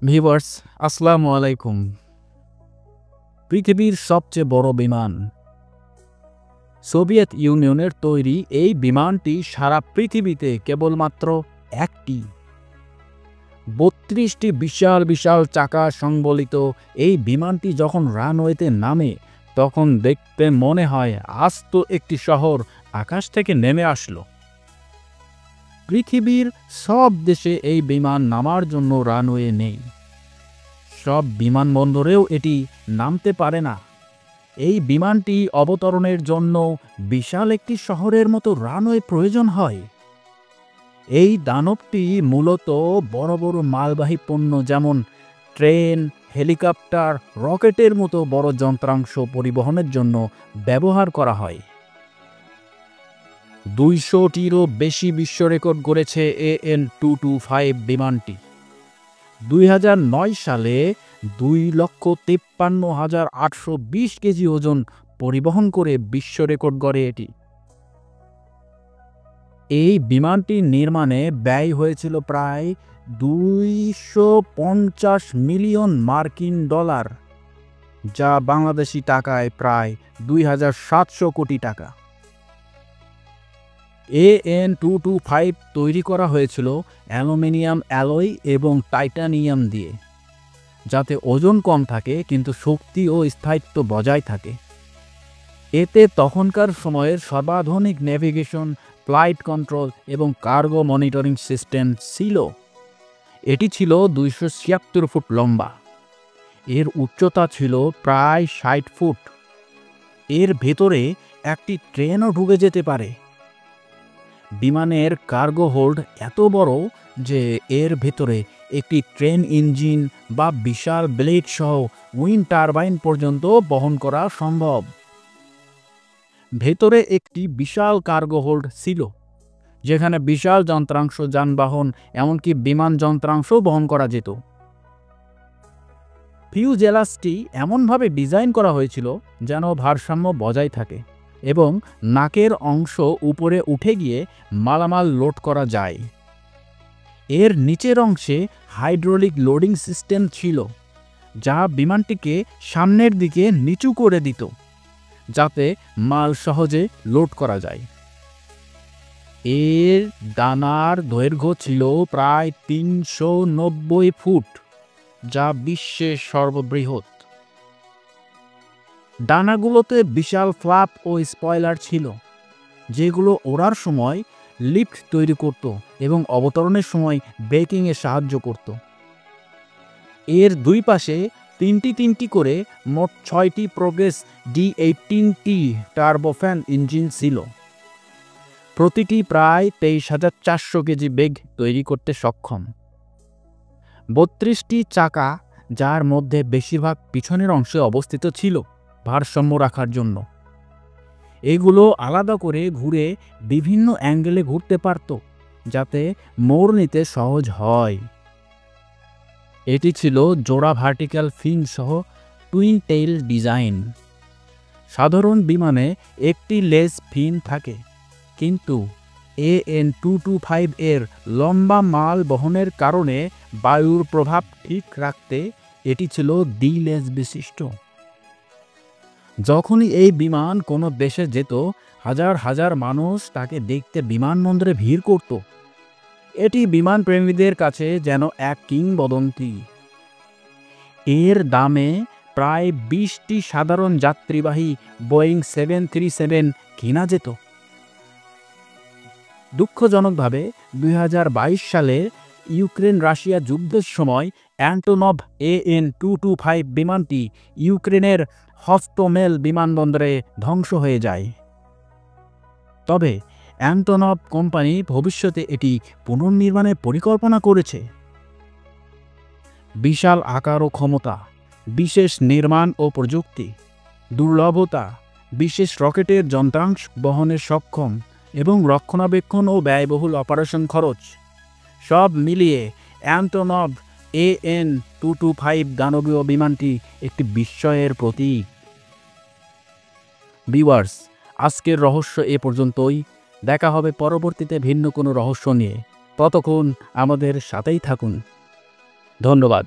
Viewers, আসসালামু আলাইকুম। পৃথিবীর সবচেয়ে বড় বিমান সোভিয়েত ইউনিয়নের তৈরি এই বিমানটি সারা পৃথিবীতে কেবলমাত্র একটি। ৩২টি বিশাল বিশাল চাকা সংবলিত এই বিমানটি যখন রানওয়েতে নামে তখন দেখতে মনে হয় আস্ত একটি শহর আকাশ থেকে নেমে আসলো। পৃথিবীর সব দেশে এই বিমান নামার জন্য রানওয়ে নেই। সব বিমানবন্দরেও এটি নামতে পারে না। এই বিমানটি অবতরণের জন্য বিশাল একটি শহরের মতো রানওয়ে প্রয়োজন হয়। এই দানবটি মূলত বড় বড় মালবাহী পণ্য যেমন ট্রেন, হেলিকপ্টার, রকেটের মতো বড় যন্ত্রাংশ পরিবহনের জন্য ব্যবহার করা হয়। ২০০টিরও বেশি বিশ্ব রেকর্ড গড়েছে AN225 বিমানটি। ২০০৯ সালে ২,৫৩,৮২০ কেজি ওজন পরিবহন করে বিশ্ব রেকর্ড গড়ে এটি। এই বিমানটি নির্মাণে ব্যয় হয়েছিল প্রায় $২৫০ মিলিয়ন, যা বাংলাদেশি টাকায় প্রায় ২,৭০০ কোটি টাকা। AN225 তৈরি করা হয়েছিল অ্যালুমিনিয়াম অ্যালয় এবং টাইটানিয়াম দিয়ে, যাতে ওজন কম থাকে কিন্তু শক্তি ও স্থায়িত্ব বজায় থাকে। এতে তখনকার সময়ের সর্বাধুনিক নেভিগেশন, ফ্লাইট কন্ট্রোল এবং কার্গো মনিটরিং সিস্টেম ছিল। এটি ছিল ২৭৬ ফুট লম্বা। এর উচ্চতা ছিল প্রায় ৬০ ফুট। এর ভেতরে একটি ট্রেনও ঢুকে যেতে পারে। বিমানের কার্গো হোল্ড এত বড় যে এর ভেতরে একটি ট্রেন ইঞ্জিন বা বিশাল ব্লেড সহ উইন্ড টারবাইন পর্যন্ত বহন করা সম্ভব। ভেতরে একটি বিশাল কার্গো হোল্ড ছিল, যেখানে বিশাল যন্ত্রাংশ, যানবাহন, এমনকি বিমান যন্ত্রাংশ বহন করা যেত। ফিউজেলাজটি এমনভাবে ডিজাইন করা হয়েছিল যেন ভারসাম্য বজায় থাকে এবং নাকের অংশ উপরে উঠে গিয়ে মালামাল লোড করা যায়। এর নিচের অংশে হাইড্রোলিক লোডিং সিস্টেম ছিল, যা বিমানটিকে সামনের দিকে নিচু করে দিত যাতে মাল সহজে লোড করা যায়। এর ডানার দৈর্ঘ্য ছিল প্রায় ৩৯০ ফুট, যা বিশ্বের সর্ববৃহৎ। ডানাগুলোতে বিশাল ফ্লাপ ও স্পয়লার ছিল, যেগুলো ওড়ার সময় লিফট তৈরি করত এবং অবতরণের সময় ব্রেকিংয়ে সাহায্য করত। এর দুই পাশে তিনটি করে মোট ৬টি প্রোগ্রেস D-18T টার্বোফ্যান ইঞ্জিন ছিল। প্রতিটি প্রায় ২৩,৪০০ কেজি বেগ তৈরি করতে সক্ষম। ৩২টি চাকা, যার মধ্যে বেশিরভাগ পিছনের অংশে অবস্থিত ছিল ভারসাম্য রাখার জন্য। এগুলো আলাদা করে ঘুরে বিভিন্ন অ্যাঙ্গেলে ঘুরতে পারত যাতে মোড় নিতে সহজ হয়। এটি ছিল জোড়া ভার্টিক্যাল ফিন সহ টুইন টেইল ডিজাইন। সাধারণ বিমানে একটি লেজ ফিন থাকে, কিন্তু AN225 এর লম্বা মাল বহনের কারণে বায়ুর প্রভাব ঠিক রাখতে এটি ছিল দ্বি-লেজ বিশিষ্ট। যখনই এই বিমান কোনো দেশে যেত, হাজার হাজার মানুষ তাকে দেখতে বিমানবন্দরে ভিড় করত। এটি বিমান প্রেমীদের কাছে যেন এক কিংবদন্তি। এর দামে প্রায় ২০টি সাধারণ যাত্রীবাহী বোয়িং 737 কেনা যেত। দুঃখজনকভাবে ২০২২ সালে ইউক্রেন রাশিয়া যুদ্ধের সময় অ্যান্টোনভ AN225 বিমানটি ইউক্রেনের হস্টোমেল বিমানবন্দরে ধ্বংস হয়ে যায়। তবে অ্যান্টোনভ কোম্পানি ভবিষ্যতে এটি পুনর্নির্মাণের পরিকল্পনা করেছে। বিশাল আকার ও ক্ষমতা, বিশেষ নির্মাণ ও প্রযুক্তি, দুর্লভতা, বিশেষ রকেটের যন্ত্রাংশ বহনের সক্ষম এবং রক্ষণাবেক্ষণ ও ব্যয়বহুল অপারেশন খরচ, সব মিলিয়ে অ্যান্টোনভ AN225 দানবীয় বিমানটি একটি বিস্ময়ের প্রতীক। ভিউয়ার্স, আজকের রহস্য এ পর্যন্তই। দেখা হবে পরবর্তীতে ভিন্ন কোনো রহস্য নিয়ে। ততক্ষণ আমাদের সাথেই থাকুন। ধন্যবাদ।